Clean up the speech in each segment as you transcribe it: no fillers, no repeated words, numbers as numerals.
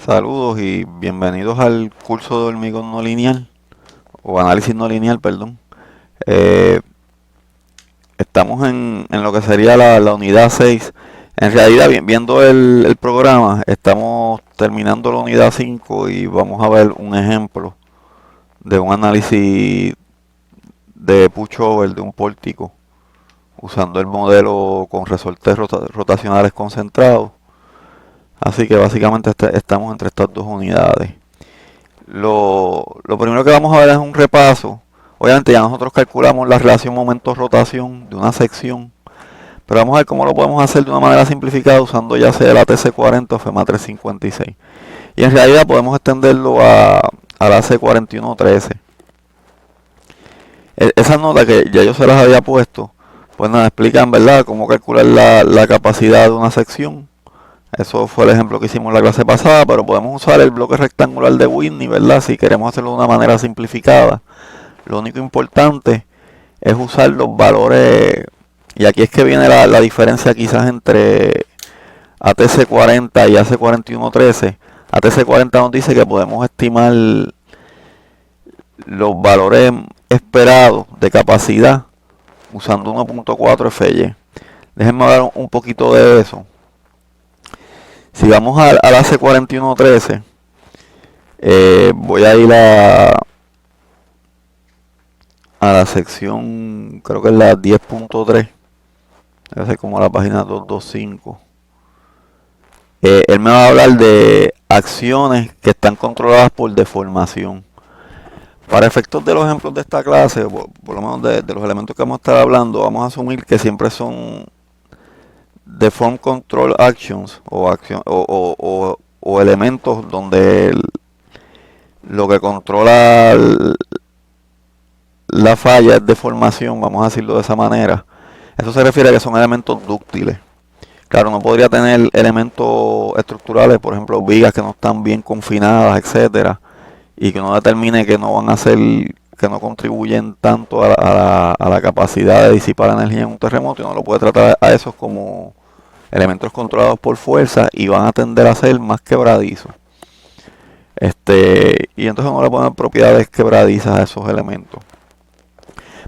Saludos y bienvenidos al curso de hormigón no lineal, o análisis no lineal, perdón. Eh, Estamos en lo que sería la unidad 6. En realidad, viendo el programa, estamos terminando la unidad 5 y vamos a ver un ejemplo de un análisis de pushover de un pórtico usando el modelo con resortes rotacionales concentrados. Así que básicamente estamos entre estas dos unidades. Lo primero que vamos a ver es un repaso. Obviamente ya nosotros calculamos la relación momento-rotación de una sección, pero vamos a ver cómo lo podemos hacer de una manera simplificada usando ya sea la TC40 o FEMA 356. Y en realidad podemos extenderlo a la C4113. Esas notas que ya yo se las había puesto, pues nada, explican, ¿verdad?, cómo calcular la capacidad de una sección. Eso fue el ejemplo que hicimos en la clase pasada, pero podemos usar el bloque rectangular de Whitney, ¿verdad? Si queremos hacerlo de una manera simplificada. Lo único importante es usar los valores, y aquí es que viene la diferencia quizás entre ATC40 y AC4113. ATC40 nos dice que podemos estimar los valores esperados de capacidad usando 1.4 FY. Déjenme hablar un poquito de eso. Si vamos al AC4113, voy a ir a la sección, creo que es la 10.3, debe ser como la página 225. Él me va a hablar de acciones que están controladas por deformación. Para efectos de los ejemplos de esta clase, por lo menos de los elementos que vamos a estar hablando, vamos a asumir que siempre son deform control actions o elementos donde lo que controla la falla es deformación, vamos a decirlo de esa manera. Eso se refiere a que son elementos dúctiles. Claro, no podría tener elementos estructurales, por ejemplo, vigas que no están bien confinadas, etcétera, y que uno determine que no van a ser, que no contribuyen tanto a la capacidad de disipar energía en un terremoto, y uno lo puede tratar a esos como elementos controlados por fuerza y van a tender a ser más quebradizos. Y entonces uno le pone propiedades quebradizas a esos elementos.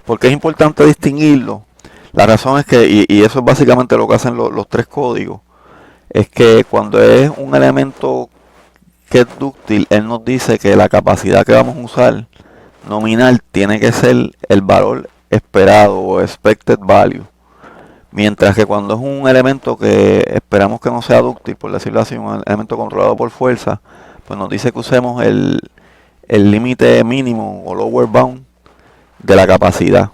¿Por qué es importante distinguirlo? La razón es que, y eso es básicamente lo que hacen los tres códigos, es que cuando es un elemento que es dúctil, él nos dice que la capacidad que vamos a usar nominal tiene que ser el valor esperado o expected value. Mientras que cuando es un elemento que esperamos que no sea dúctil, por decirlo así, un elemento controlado por fuerza, pues nos dice que usemos el límite mínimo o lower bound de la capacidad.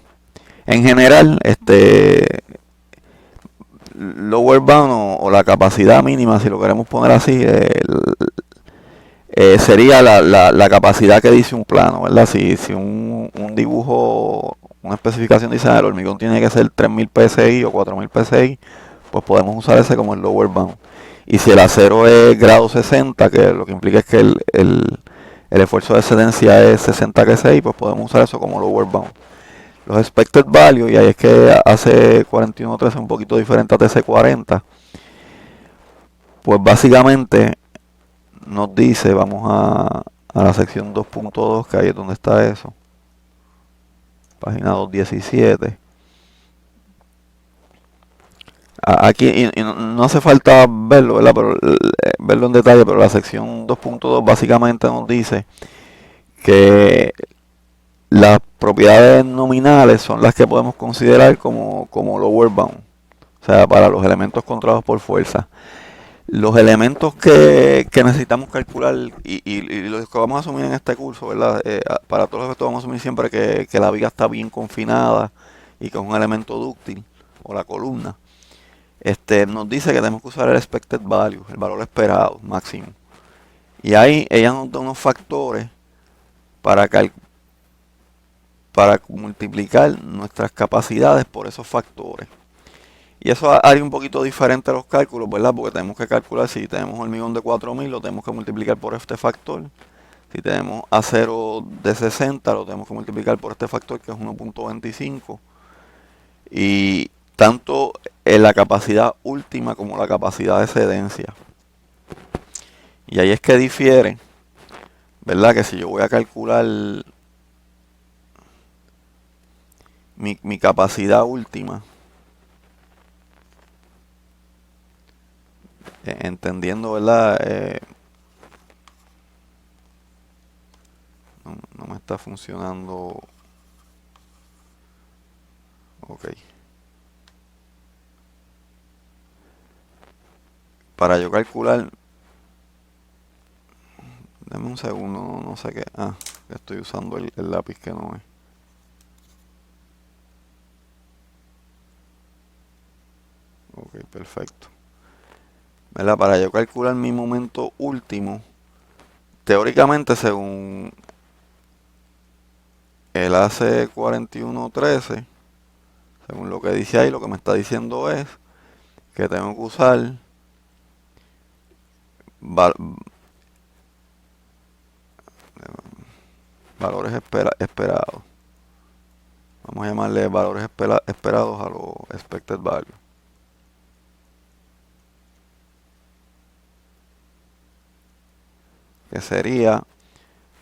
En general, lower bound o la capacidad mínima, si lo queremos poner así, sería la capacidad que dice un plano, ¿verdad? Si un dibujo, una especificación dice el hormigón tiene que ser 3000 psi o 4000 psi, pues podemos usar ese como el lower bound. Y si el acero es grado 60, que lo que implica es que el esfuerzo de excedencia es 60 psi, pues podemos usar eso como lower bound. Los expected value, y ahí es que hace 41.13 un poquito diferente a TC40, pues básicamente nos dice, vamos a la sección 2.2, que ahí es donde está eso, página 217. Aquí y no hace falta verlo, ¿verdad? Pero, verlo en detalle, pero la sección 2.2 básicamente nos dice que las propiedades nominales son las que podemos considerar como lower bound, o sea, para los elementos controlados por fuerza. Los elementos que necesitamos calcular y los que vamos a asumir en este curso, ¿verdad? Para todos los efectos vamos a asumir siempre que la viga está bien confinada y que es un elemento dúctil, o la columna. Nos dice que tenemos que usar el expected value, el valor esperado máximo. Y ahí ella nos da unos factores para multiplicar nuestras capacidades por esos factores. Y eso haría un poquito diferente los cálculos, ¿verdad? Porque tenemos que calcular si tenemos hormigón de 4000, lo tenemos que multiplicar por este factor. Si tenemos acero de 60, lo tenemos que multiplicar por este factor que es 1.25. Y tanto en la capacidad última como la capacidad de excedencia. Y ahí es que difiere, ¿verdad? Que si yo voy a calcular mi capacidad última, entendiendo, ¿verdad? No me está funcionando. Ok. Para yo calcular, dame un segundo, no sé qué. Ah, que estoy usando el lápiz que no es. Ok, perfecto. ¿Verdad? Para yo calcular mi momento último, teóricamente según el AC4113, según lo que dice ahí, lo que me está diciendo es que tengo que usar val- valores esperados. Vamos a llamarle valores esperados a los expected values. Que sería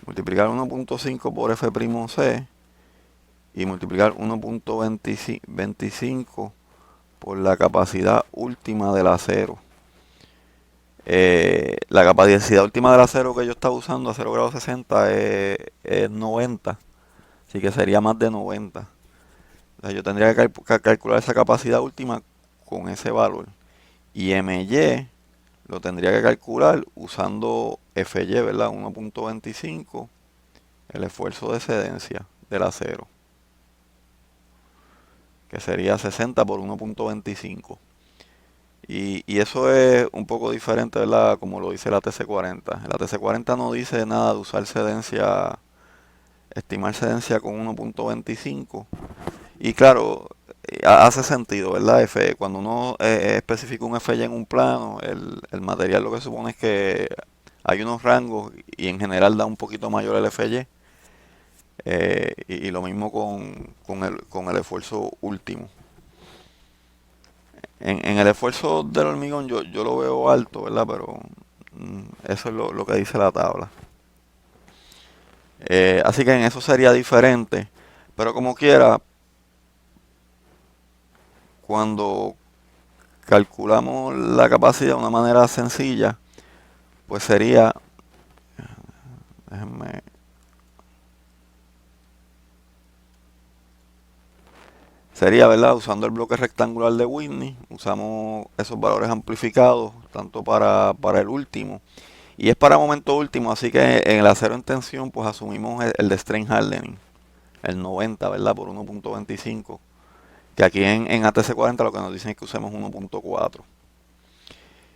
multiplicar 1.5 por F'C y multiplicar 1.25 por la capacidad última del acero. La capacidad última del acero que yo estaba usando a 0 grados 60 es 90, así que sería más de 90. O sea, yo tendría que calcular esa capacidad última con ese valor. Y MY lo tendría que calcular usando FY, ¿verdad? 1.25, el esfuerzo de excedencia del acero, que sería 60 por 1.25. Y eso es un poco diferente, ¿verdad? Como lo dice la TC40. La TC40 no dice nada de usar excedencia, estimar excedencia con 1.25. Y claro, hace sentido, ¿verdad? Cuando uno especifica un FY en un plano, el material lo que supone es que hay unos rangos y en general da un poquito mayor el FY. Y lo mismo con el esfuerzo último. En el esfuerzo del hormigón yo lo veo alto, ¿verdad? Pero eso es lo que dice la tabla. Así que en eso sería diferente. Pero como quiera, cuando calculamos la capacidad de una manera sencilla, pues déjenme, sería, ¿verdad? Usando el bloque rectangular de Whitney, usamos esos valores amplificados, tanto para el último. Y es para momento último, así que en el acero en tensión, pues asumimos el de strain hardening, el 90, ¿verdad? Por 1.25. Que aquí en ATC40 lo que nos dicen es que usemos 1.4.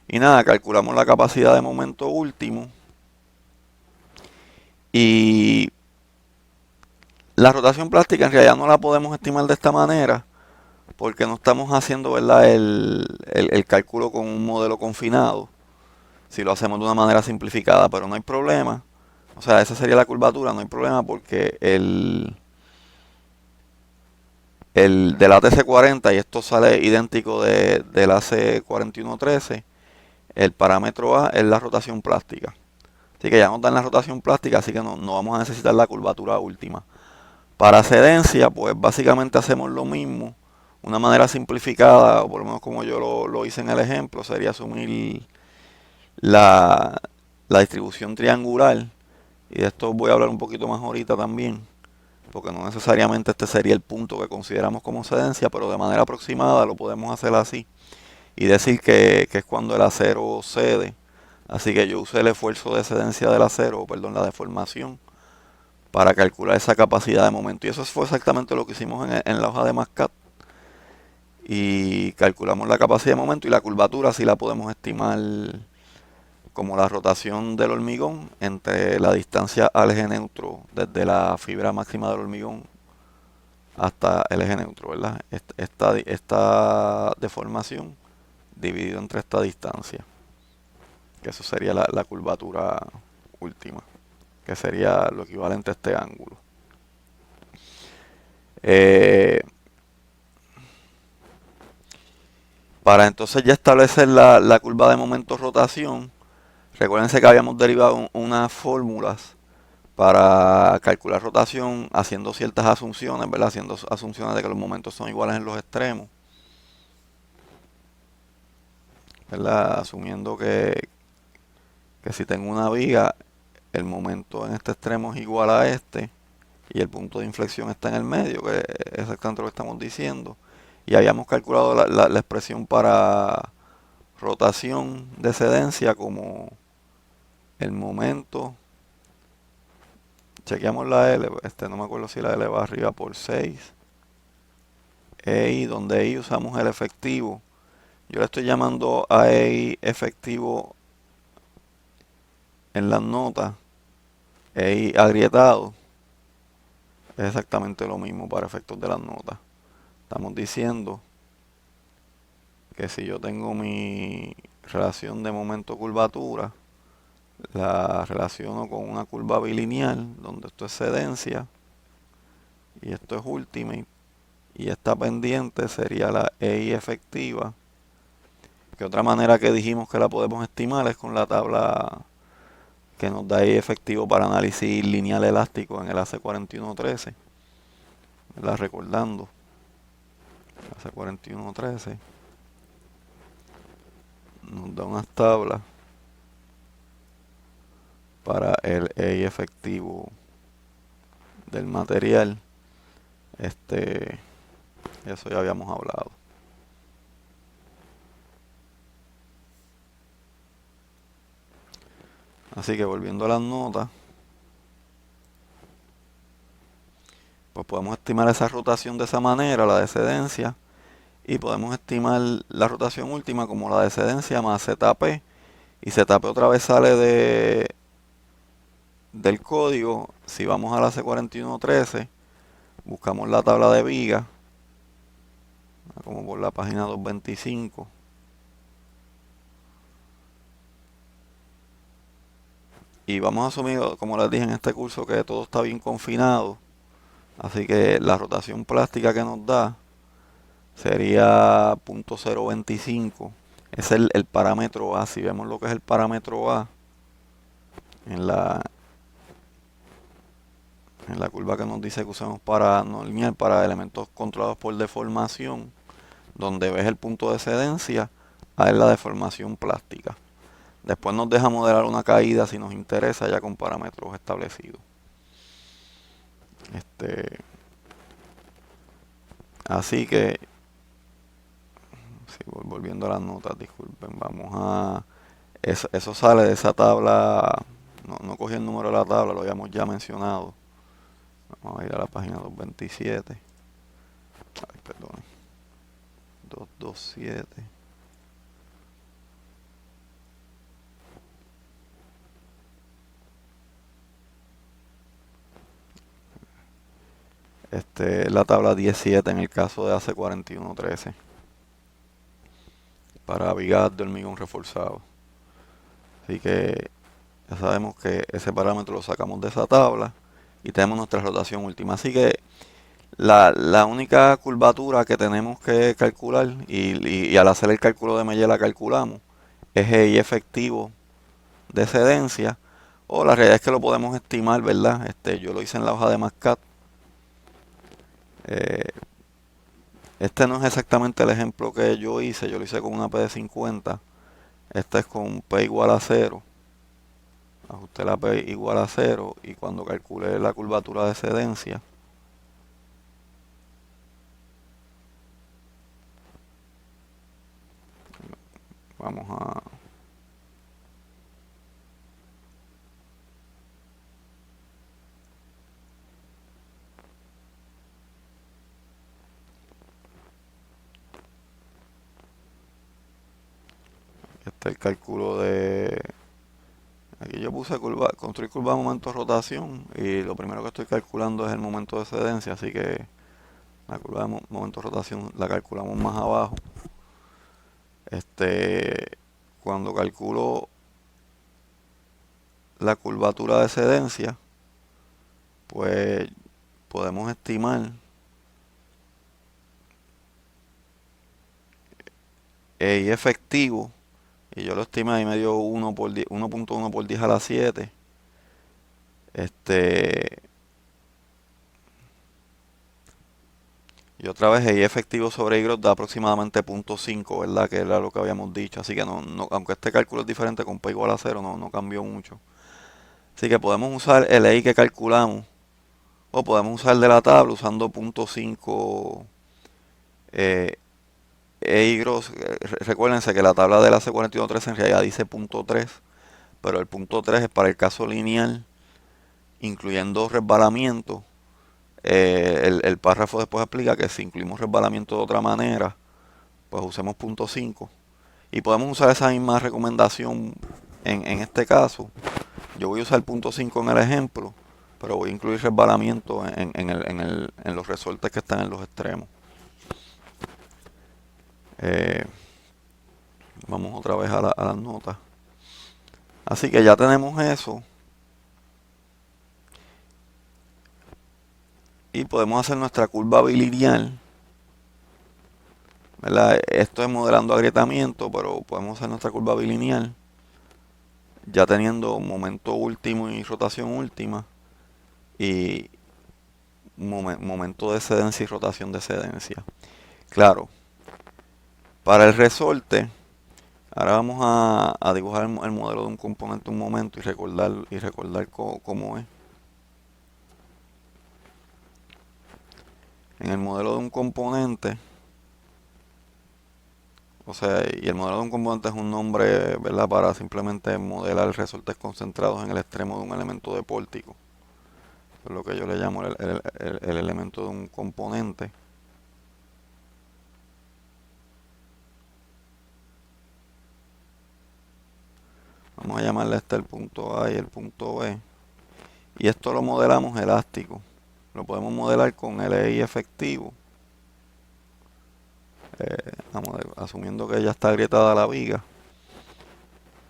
Y nada, calculamos la capacidad de momento último. Y la rotación plástica en realidad no la podemos estimar de esta manera porque no estamos haciendo, ¿verdad? El cálculo con un modelo confinado. Si lo hacemos de una manera simplificada, pero no hay problema. O sea, esa sería la curvatura, no hay problema porque el del ATC40, y esto sale idéntico del AC4113, el parámetro A es la rotación plástica. Así que ya nos dan la rotación plástica, así que no vamos a necesitar la curvatura última. Para cedencia, pues básicamente hacemos lo mismo. Una manera simplificada, o por lo menos como yo lo hice en el ejemplo, sería asumir la, la distribución triangular. Y de esto voy a hablar un poquito más ahorita también, porque no necesariamente este sería el punto que consideramos como cedencia, pero de manera aproximada lo podemos hacer así. Y decir que es cuando el acero cede. Así que yo usé el esfuerzo de excedencia del acero, perdón, la deformación, para calcular esa capacidad de momento. Y eso fue exactamente lo que hicimos en la hoja de Mascat. Y calculamos la capacidad de momento y la curvatura si la podemos estimar como la rotación del hormigón entre la distancia al eje neutro, desde la fibra máxima del hormigón hasta el eje neutro, ¿verdad? Esta deformación dividido entre esta distancia, que eso sería la curvatura última, que sería lo equivalente a este ángulo. Eh, para entonces ya establecer la curva de momento rotación, Recuérdense que habíamos derivado unas fórmulas para calcular rotación haciendo ciertas asunciones, ¿verdad? Haciendo asunciones de que los momentos son iguales en los extremos, ¿verdad? Asumiendo que si tengo una viga, el momento en este extremo es igual a este y el punto de inflexión está en el medio, que es exactamente lo que estamos diciendo. Y habíamos calculado la expresión para rotación de excedencia como el momento. Chequeamos la L, no me acuerdo si la L va arriba por 6. EI, donde EI usamos el efectivo. Yo le estoy llamando a EI efectivo en las notas, EI agrietado. Es exactamente lo mismo para efectos de las notas. Estamos diciendo que si yo tengo mi relación de momento-curvatura, la relaciono con una curva bilineal, donde esto es excedencia y esto es ultimate, y esta pendiente sería la EI efectiva, que otra manera que dijimos que la podemos estimar es con la tabla que nos da EI efectivo para análisis lineal elástico en el AC4113, ¿verdad? Recordando, AC4113 nos da unas tablas para el EI efectivo del material. Eso ya habíamos hablado. Así que volviendo a las notas, pues podemos estimar esa rotación de esa manera, la de excedencia, y podemos estimar la rotación última como la de excedencia más ZP, y ZP otra vez sale del código. Si vamos a la C4113, buscamos la tabla de viga, como por la página 225. Y vamos a asumir, como les dije en este curso, que todo está bien confinado. Así que la rotación plástica que nos da sería 0.025. Es el parámetro A. Si vemos lo que es el parámetro A en la curva que nos dice que usamos para no lineal, para elementos controlados por deformación, donde ves el punto de excedencia, A es la deformación plástica. Después nos deja modelar una caída si nos interesa, ya con parámetros establecidos. Así que, volviendo a las notas, disculpen, vamos a... Eso sale de esa tabla, no cogí el número de la tabla, lo habíamos ya mencionado. Vamos a ir a la página 227. Ay, perdón. 227. La tabla 17 en el caso de AC4113 para vigas de hormigón reforzado. Así que ya sabemos que ese parámetro lo sacamos de esa tabla y tenemos nuestra rotación última. Así que la única curvatura que tenemos que calcular, y al hacer el cálculo de Meyela calculamos, es el efectivo de excedencia, o la realidad es que lo podemos estimar, ¿verdad? Yo lo hice en la hoja de Mascat. Eh, Este no es exactamente el ejemplo que yo hice lo hice con una PD50. Este es con P igual a 0. Ajusté la P igual a 0 y cuando calculé la curvatura de excedencia, vamos a... el cálculo de... Aquí yo puse construir curva de momento de rotación y lo primero que estoy calculando es el momento de excedencia, así que la curva de momento de rotación la calculamos más abajo. Cuando calculo la curvatura de excedencia, pues podemos estimar EI efectivo y yo lo estimé y me dio 1 por 10 1.1 por 10 a la 7. Este, y otra vez Y efectivo sobre Y gross da aproximadamente 0.5, ¿verdad? Que era lo que habíamos dicho. Así que aunque este cálculo es diferente con P igual a 0, no cambió mucho. Así que podemos usar el EI que calculamos, o podemos usar de la tabla usando 0.5 eh, EI gross. Recuérdense que la tabla de la C41.3 en realidad dice 0.3, pero el punto 3 es para el caso lineal, incluyendo resbalamiento. El párrafo después explica que si incluimos resbalamiento de otra manera, pues usemos 0.5. Y podemos usar esa misma recomendación en este caso. Yo voy a usar 0.5 en el ejemplo, pero voy a incluir resbalamiento en los resortes que están en los extremos. Eh, Vamos otra vez a las notas. Así que ya tenemos eso. Y podemos hacer nuestra curva bilineal, ¿verdad? Esto es modelando agrietamiento, pero podemos hacer nuestra curva bilineal ya teniendo momento último y rotación última, y momento de excedencia y rotación de excedencia. Claro, para el resorte, ahora vamos a dibujar el modelo de un componente un momento y recordar cómo es. En el modelo de un componente, o sea, y el modelo de un componente es un nombre, ¿verdad? Para simplemente modelar resortes concentrados en el extremo de un elemento de pórtico. Es lo que yo le llamo el elemento de un componente. Vamos a llamarle el punto A y el punto B. Y esto lo modelamos elástico. Lo podemos modelar con LI efectivo. Asumiendo que ya está agrietada la viga.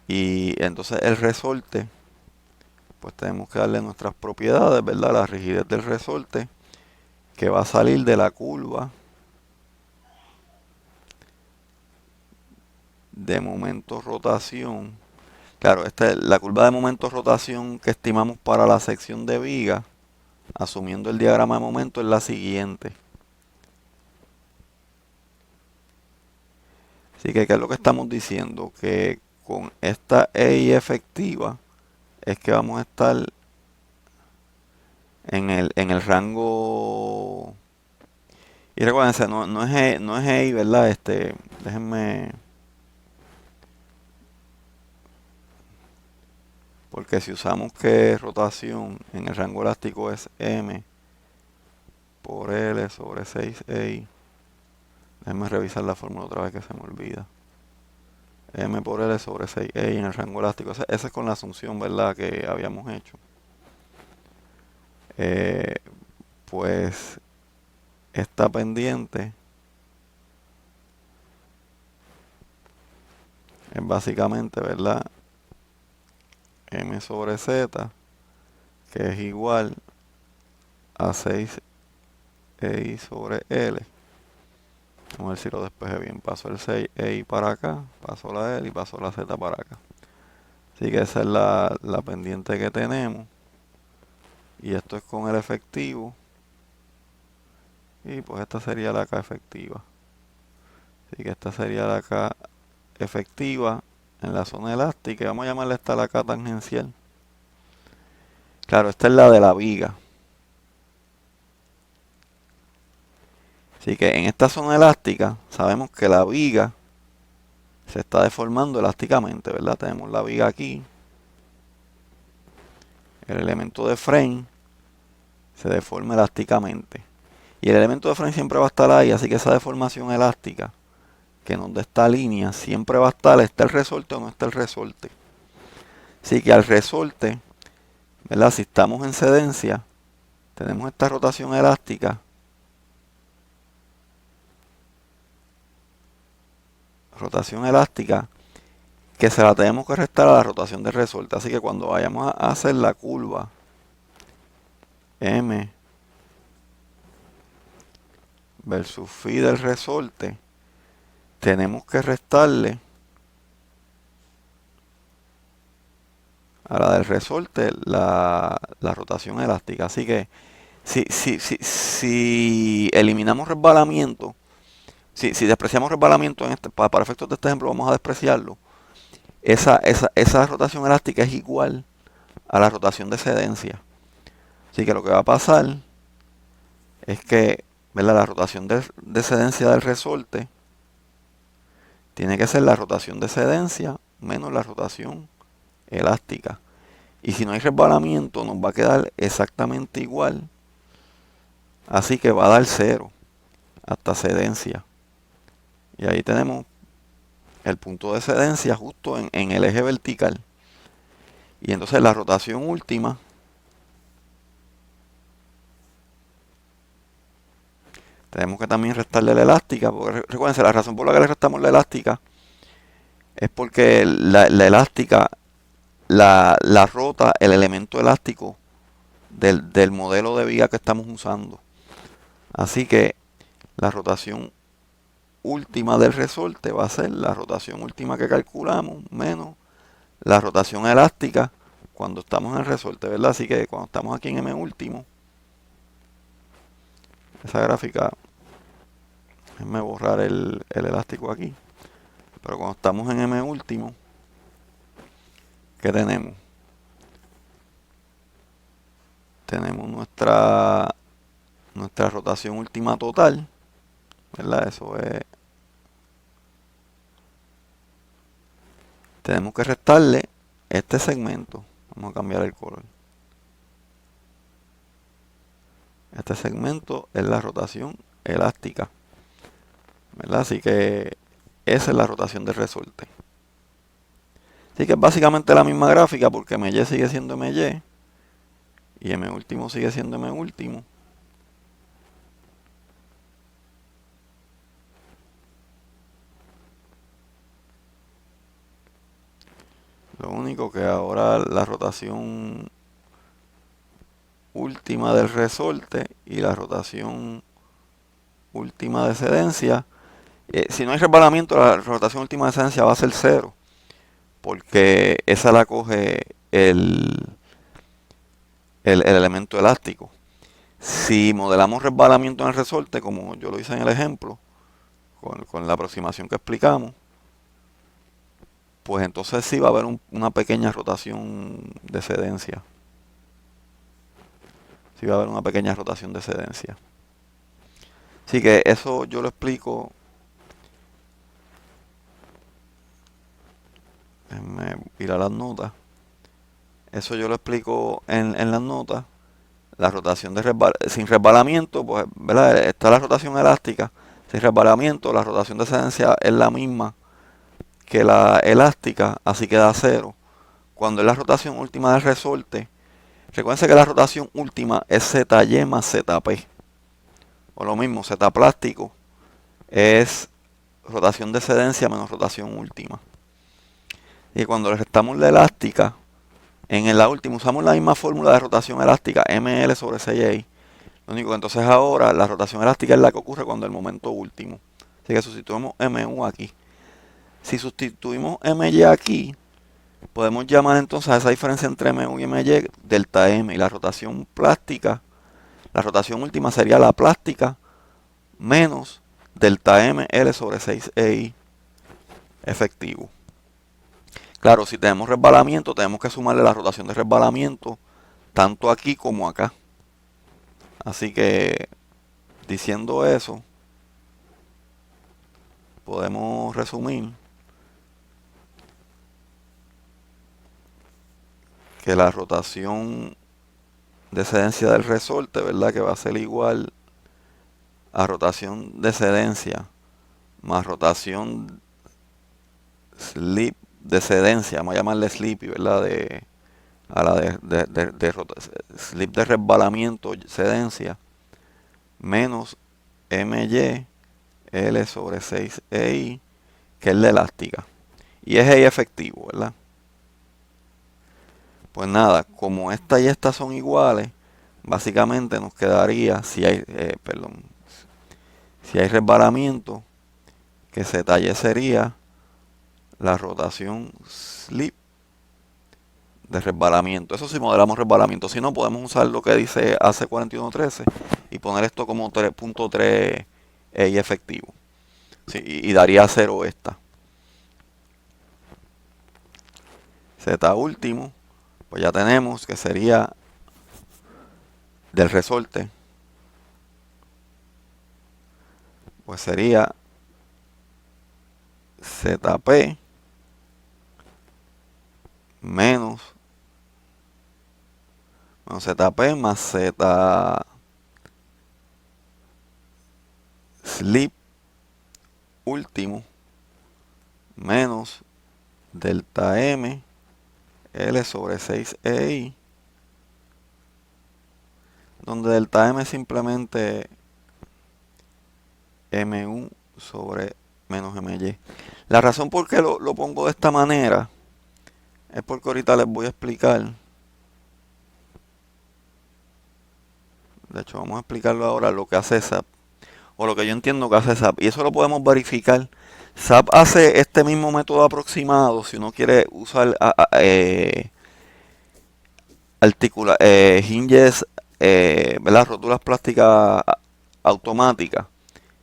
Y entonces el resorte, pues tenemos que darle nuestras propiedades, ¿verdad? La rigidez del resorte, que va a salir de la curva de momento rotación. Claro, la curva de momento rotación que estimamos para la sección de viga, asumiendo el diagrama de momento, es la siguiente. Así que, ¿qué es lo que estamos diciendo? Que con esta EI efectiva es que vamos a estar en el rango. Y recuérdense, no es EI, ¿verdad? Déjenme. Porque si usamos que rotación en el rango elástico es M por L sobre 6EI. Déjenme revisar la fórmula otra vez que se me olvida. M por L sobre 6EI en el rango elástico. Esa es con la asunción, ¿verdad? Que habíamos hecho. Eh, pues esta pendiente es básicamente, ¿verdad? M sobre Z, que es igual a 6EI sobre L. Vamos a ver si lo despejé bien. Paso el 6EI para acá, paso la L y paso la Z para acá. Así que esa es la pendiente que tenemos. Y esto es con el efectivo. Y pues esta sería la K efectiva. Así que esta sería la K efectiva en la zona elástica. Y vamos a llamarle esta la K tangencial. Claro, esta es la de la viga. Así que en esta zona elástica sabemos que la viga se está deformando elásticamente, ¿verdad? Tenemos la viga aquí. El elemento de frame se deforma elásticamente. Y el elemento de frame siempre va a estar ahí, así que esa deformación elástica que nos da esta línea siempre va a estar, ¿está el resorte o no está el resorte? Así que al resorte, ¿verdad? Si estamos en sedencia, tenemos esta rotación elástica. Rotación elástica que se la tenemos que restar a la rotación del resorte. Así que cuando vayamos a hacer la curva M versus phi del resorte, tenemos que restarle a la del resorte la rotación elástica. Así que si eliminamos resbalamiento, si despreciamos resbalamiento para efectos de este ejemplo, vamos a despreciarlo. Esa rotación elástica es igual a la rotación de sedencia. Así que lo que va a pasar es que, ¿verdad?, la rotación de sedencia del resorte tiene que ser la rotación de sedencia menos la rotación elástica. Y si no hay resbalamiento, nos va a quedar exactamente igual. Así que va a dar 0 hasta sedencia. Y ahí tenemos el punto de sedencia justo en el eje vertical. Y entonces la rotación última tenemos que también restarle la elástica, porque recuérdense, la razón por la que le restamos la elástica es porque la elástica la rota el elemento elástico del modelo de viga que estamos usando. Así que la rotación última del resorte va a ser la rotación última que calculamos menos la rotación elástica cuando estamos en el resorte, ¿verdad? Así que cuando estamos aquí en M último, esa gráfica, déjenme borrar el elástico aquí, pero cuando estamos en M último, ¿qué tenemos? Tenemos nuestra rotación última total, ¿verdad? Eso es. Tenemos que restarle este segmento. Vamos a cambiar el color. Este segmento es la rotación elástica, ¿verdad? Así que esa es la rotación del resorte. Así que es básicamente la misma gráfica porque MY sigue siendo MY y M último sigue siendo M último. Lo único que ahora la rotación última del resorte y la rotación última de sedencia, si no hay resbalamiento, la rotación última de sedencia va a ser 0, porque esa la coge el elemento elástico. Si modelamos resbalamiento en el resorte, como yo lo hice en el ejemplo, con la aproximación que explicamos, pues entonces sí va a haber una pequeña rotación de sedencia. Sí va a haber una pequeña rotación de sedencia. Así que eso yo lo explico. Déjenme ir a las notas. Eso yo lo explico en las notas. La rotación sin resbalamiento, pues, ¿verdad? Está la rotación elástica. Sin resbalamiento, la rotación de sedencia es la misma que la elástica, así que da 0. Cuando es la rotación última del resorte, recuerden que la rotación última es ZY más ZP. O lo mismo, Z plástico es rotación de sedencia menos rotación última. Y cuando le restamos la elástica, en la última usamos la misma fórmula de rotación elástica, ML sobre 6I. Lo único que entonces ahora la rotación elástica es la que ocurre cuando el momento último. Así que sustituimos MU aquí. Si sustituimos MY aquí, podemos llamar entonces a esa diferencia entre MU y MY delta M. Y la rotación plástica, la rotación última sería la plástica menos delta M L sobre 6EI efectivo. Claro, si tenemos resbalamiento, tenemos que sumarle la rotación de resbalamiento tanto aquí como acá. Así que, diciendo eso, podemos resumir que la rotación de sedencia del resorte, ¿verdad?, que va a ser igual a rotación de sedencia más rotación slip de sedencia, vamos a llamarle slippy, ¿verdad?, a la slip de resbalamiento, sedencia, menos MY L sobre 6EI, que es la elástica. Y es EI efectivo, ¿verdad? Pues nada, como esta y esta son iguales, básicamente nos quedaría, si hay resbalamiento, que ZY sería la rotación slip de resbalamiento. Eso sí modelamos resbalamiento. Si no, podemos usar lo que dice AC4113 y poner esto como 3.3 EI efectivo. Sí, y daría 0 esta. Z último, pues ya tenemos que sería del resorte, pues sería ZP menos, ZP más Z slip último menos delta M L sobre 6EI, donde delta M es simplemente MU sobre menos MY. La razón por qué lo pongo de esta manera es porque ahorita les voy a explicar. De hecho, vamos a explicarlo ahora lo que hace SAP, o lo que yo entiendo que hace SAP, y eso lo podemos verificar. SAP hace este mismo método aproximado si uno quiere usar hinges, ¿verdad? Rótulas plásticas automáticas.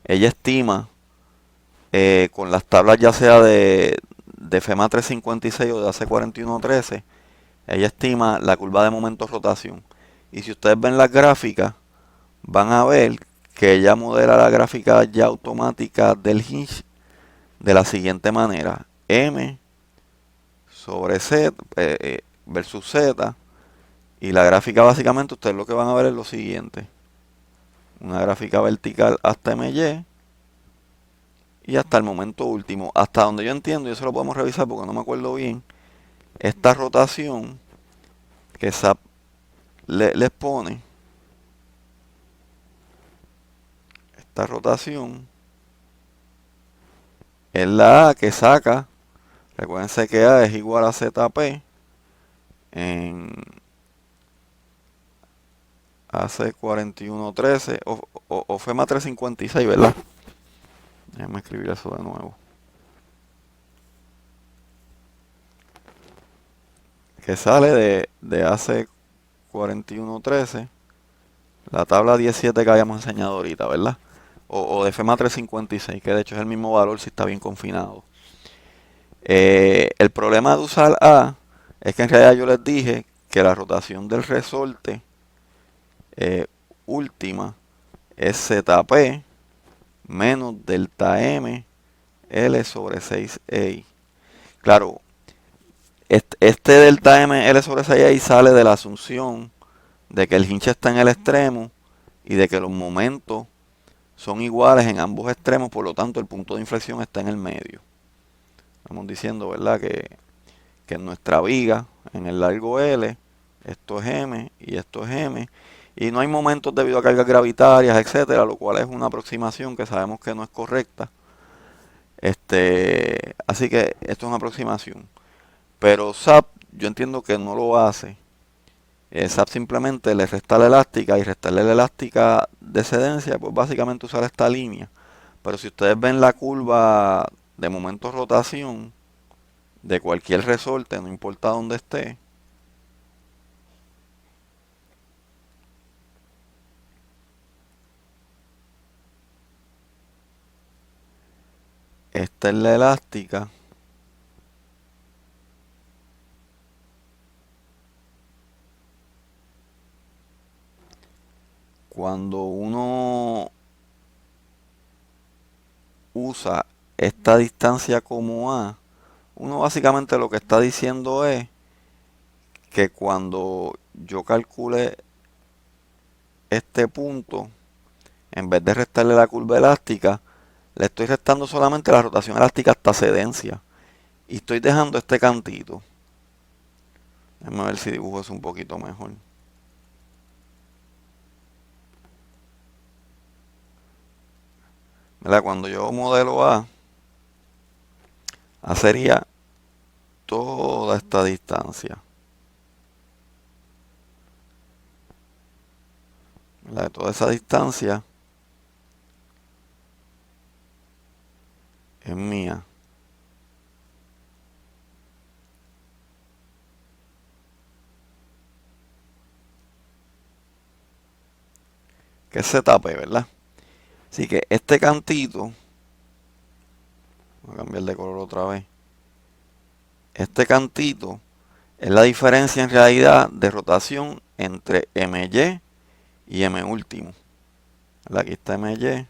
Ella estima con las tablas ya sea de FEMA 356 o de AC4113, ella estima la curva de momento rotación. Y si ustedes ven las gráficas, van a ver que ella modela la gráfica ya automática del hinge de la siguiente manera: M sobre Z versus Z. Y la gráfica básicamente ustedes lo que van a ver es lo siguiente: una gráfica vertical hasta MY y hasta el momento último. Hasta donde yo entiendo, y eso lo podemos revisar porque no me acuerdo bien, esta rotación que SAP les pone, esta rotación es la A que saca. Recuérdense que A es igual a ZP en AC4113 o FEMA 356, ¿verdad? Déjame escribir eso de nuevo. Que sale de AC4113, la tabla 17 que habíamos enseñado ahorita, ¿verdad? O de FEMA 356, que de hecho es el mismo valor si está bien confinado. El problema de usar A es que en realidad yo les dije que la rotación del resorte última es ZP menos delta M L sobre 6EI. Claro, este delta M L sobre 6EI sale de la asunción de que el hinche está en el extremo y de que los momentos son iguales en ambos extremos, por lo tanto el punto de inflexión está en el medio. Estamos diciendo, ¿verdad?, que en nuestra viga, en el largo L, esto es M y esto es M, y no hay momentos debido a cargas gravitarias, etcétera, lo cual es una aproximación que sabemos que no es correcta. Así que esto es una aproximación. Pero SAP, yo entiendo que no lo hace. SAP simplemente le resta la elástica, y restarle la elástica de excedencia, pues básicamente usar esta línea. Pero si ustedes ven la curva de momento rotación de cualquier resorte, no importa dónde esté, esta es la elástica. Cuando uno usa esta distancia como A, uno básicamente lo que está diciendo es que cuando yo calcule este punto, en vez de restarle la curva elástica, le estoy restando solamente la rotación elástica hasta excedencia. Y estoy dejando este cantito. Déjame ver si dibujo eso un poquito mejor. ¿Verdad? Cuando yo modelo A sería toda esta distancia. ¿Verdad? Toda esa distancia es mía. que es ZP, ¿verdad? Así que este cantito, voy a cambiar de color otra vez, este cantito es la diferencia en realidad de rotación entre MY y M último. ¿Verdad? Aquí está MY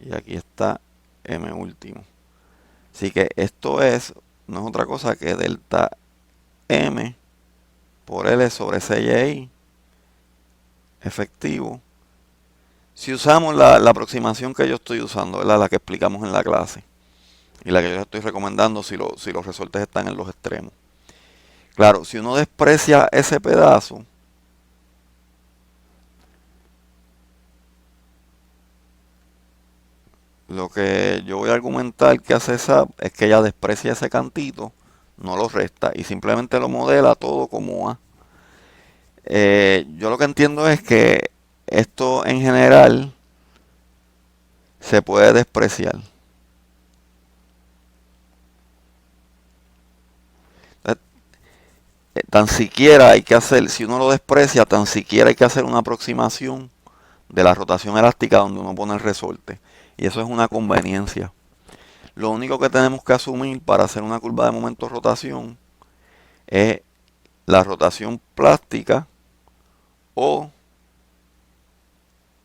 y aquí está M último. Así que esto no es otra cosa que delta M por L sobre CY efectivo. Si usamos la aproximación que yo estoy usando, ¿verdad? La que explicamos en la clase y la que yo estoy recomendando si los resortes están en los extremos. Claro, si uno desprecia ese pedazo, lo que yo voy a argumentar que hace SAP es que ella desprecia ese cantito, no lo resta y simplemente lo modela todo como A. Yo lo que entiendo es que esto en general se puede despreciar. Tan siquiera hay que hacer, si uno lo desprecia, tan siquiera hay que hacer una aproximación de la rotación elástica donde uno pone el resorte. Y eso es una conveniencia. Lo único que tenemos que asumir para hacer una curva de momento de rotación es la rotación plástica o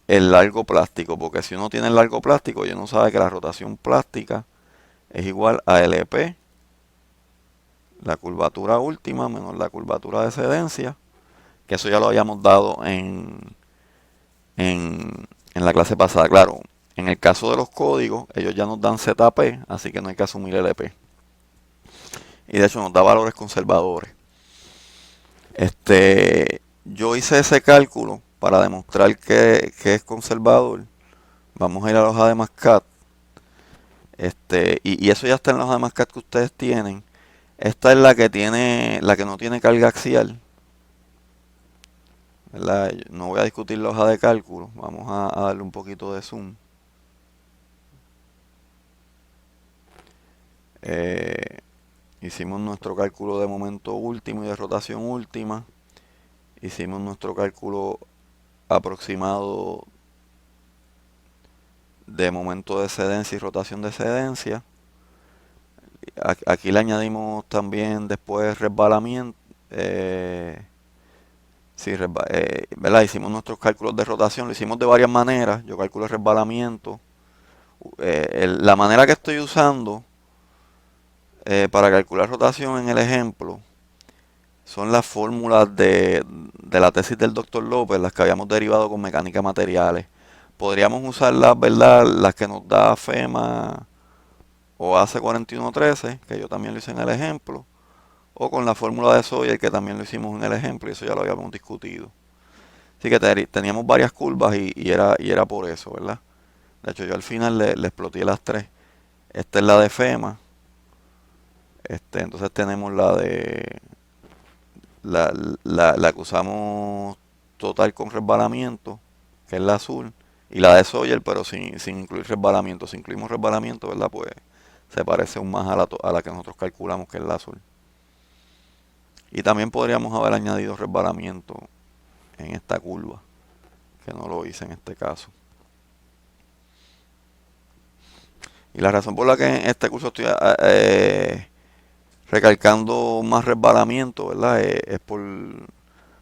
el largo plástico. Porque si uno tiene el largo plástico, ya uno sabe que la rotación plástica es igual a LP, la curvatura última menos la curvatura de excedencia, que eso ya lo habíamos dado en la clase pasada. Claro, en el caso de los códigos, ellos ya nos dan ZP, así que no hay que asumir LP. Y de hecho nos da valores conservadores. Yo hice ese cálculo para demostrar que es conservador. Vamos a ir a la hoja de Mascat. Y eso ya está en la hoja de Mascat que ustedes tienen. Esta es la que no tiene carga axial. ¿Verdad? No voy a discutir la hoja de cálculo. Vamos a darle un poquito de zoom. Hicimos nuestro cálculo de momento último y de rotación última. Hicimos nuestro cálculo aproximado de momento de excedencia y rotación de excedencia. Aquí le añadimos también después resbalamiento. Sí, ¿verdad? Hicimos nuestros cálculos de rotación, lo hicimos de varias maneras. Yo calculo el resbalamiento. La manera que estoy usando para calcular rotación en el ejemplo son las fórmulas de la tesis del doctor López, las que habíamos derivado con mecánica de materiales. Podríamos usar las, ¿verdad? Las que nos da FEMA o AC4113, que yo también lo hice en el ejemplo, o con la fórmula de Sawyer, que también lo hicimos en el ejemplo, y eso ya lo habíamos discutido. Así que teníamos varias curvas y era por eso, ¿verdad? De hecho, yo al final le exploté las tres. Esta es la de FEMA. Entonces tenemos la que usamos total con resbalamiento, que es la azul, y la de Sawyer, pero sin incluir resbalamiento. Si incluimos resbalamiento, ¿verdad? Pues se parece aún más a la que nosotros calculamos, que es la azul. Y también podríamos haber añadido resbalamiento en esta curva, que no lo hice en este caso. Y la razón por la que en este curso estoy recalcando más resbalamiento, ¿verdad?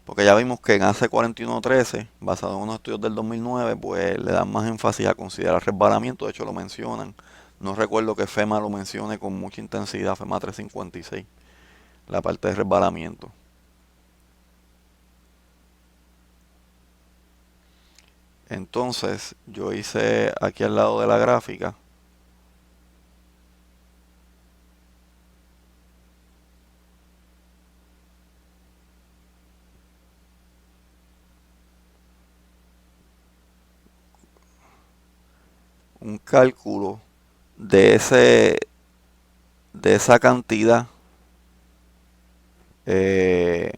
Porque ya vimos que en AC4113, basado en unos estudios del 2009, pues le dan más énfasis a considerar resbalamiento. De hecho, lo mencionan. No recuerdo que FEMA lo mencione con mucha intensidad, FEMA 356, la parte de resbalamiento. Entonces, yo hice aquí al lado de la gráfica un cálculo de esa cantidad eh,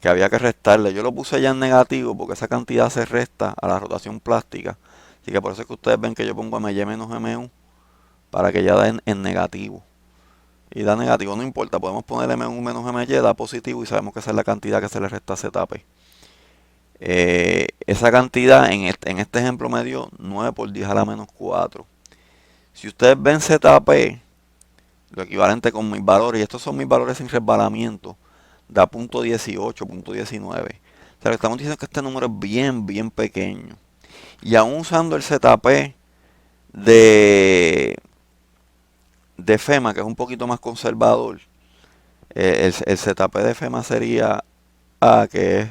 que había que restarle. Yo lo puse ya en negativo porque esa cantidad se resta a la rotación plástica. Así que por eso es que ustedes ven que yo pongo MY menos MU para que ya da en negativo. Y da negativo, no importa, podemos poner MU menos MY, da positivo y sabemos que esa es la cantidad que se le resta a ZP. Esa cantidad en este ejemplo me dio 9 por 10 a la menos 4. Si ustedes ven ZP, lo equivalente con mis valores, y estos son mis valores sin resbalamiento, da punto 18, punto 19. O sea, le estamos diciendo que este número es bien, bien pequeño. Y aún usando el ZP de, de FEMA, que es un poquito más conservador, el ZP de FEMA sería A, que es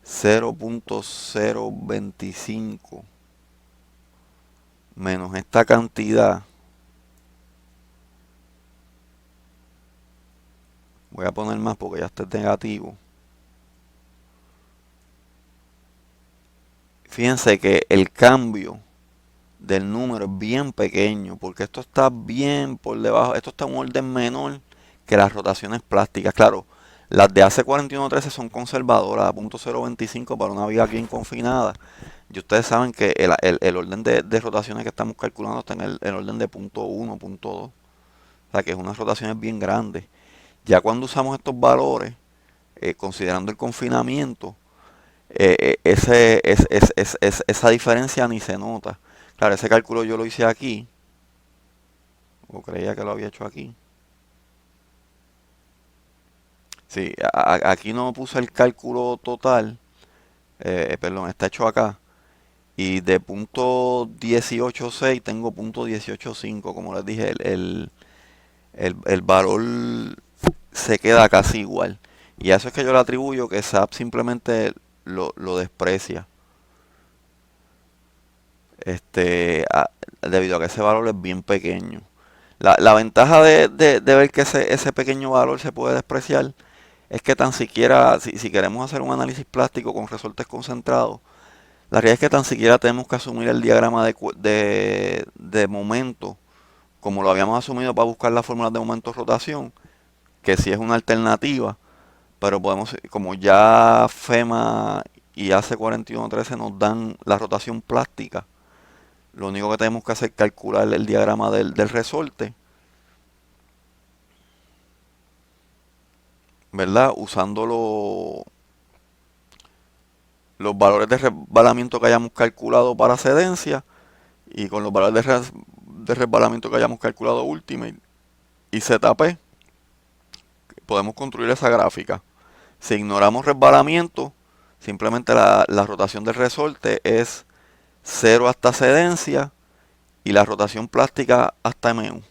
0.025 menos esta cantidad. Voy a poner más porque ya está negativo. Fíjense que el cambio del número es bien pequeño, porque esto está bien por debajo, esto está en un orden menor que las rotaciones plásticas. Claro, las de AC4113 son conservadoras, a .025 para una viga bien confinada. Y ustedes saben que el orden de rotaciones que estamos calculando está en el orden de .1, .2. O sea que es unas rotaciones bien grandes. Ya cuando usamos estos valores, considerando el confinamiento, esa diferencia ni se nota. Claro, ese cálculo yo lo hice aquí, o creía que lo había hecho aquí. Sí, aquí no puse el cálculo total, perdón, está hecho acá. Y de punto 18.6 tengo punto 18.5, como les dije, el valor se queda casi igual. Y a eso es que yo le atribuyo que SAP simplemente lo desprecia. Debido a que ese valor es bien pequeño. La ventaja de ver que ese pequeño valor se puede despreciar es que tan siquiera, si queremos hacer un análisis plástico con resortes concentrados, la realidad es que tan siquiera tenemos que asumir el diagrama de momento, como lo habíamos asumido para buscar las fórmulas de momento-rotación, que sí es una alternativa, pero podemos, como ya FEMA y AC4113 nos dan la rotación plástica, lo único que tenemos que hacer es calcular el diagrama del resorte, ¿verdad? Usando los valores de resbalamiento que hayamos calculado para cedencia y con los valores de resbalamiento que hayamos calculado Ultimate y ZP, podemos construir esa gráfica. Si ignoramos resbalamiento, simplemente la rotación del resorte es 0 hasta cedencia y la rotación plástica hasta MU.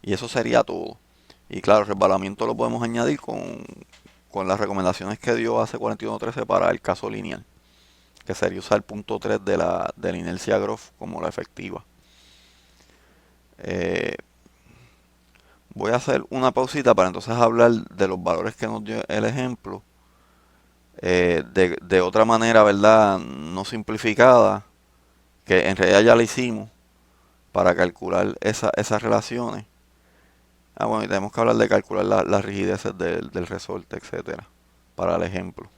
Y eso sería todo. Y claro, el resbalamiento lo podemos añadir con las recomendaciones que dio hace 41.13 para el caso lineal, que sería usar el punto 3 de la inercia Groff como la efectiva. Eh, Voy a hacer una pausita para entonces hablar de los valores que nos dio el ejemplo. De otra manera, ¿verdad? No simplificada, que en realidad ya la hicimos para calcular esas relaciones. Bueno, y tenemos que hablar de calcular las rigideces del resorte, etcétera, para el ejemplo.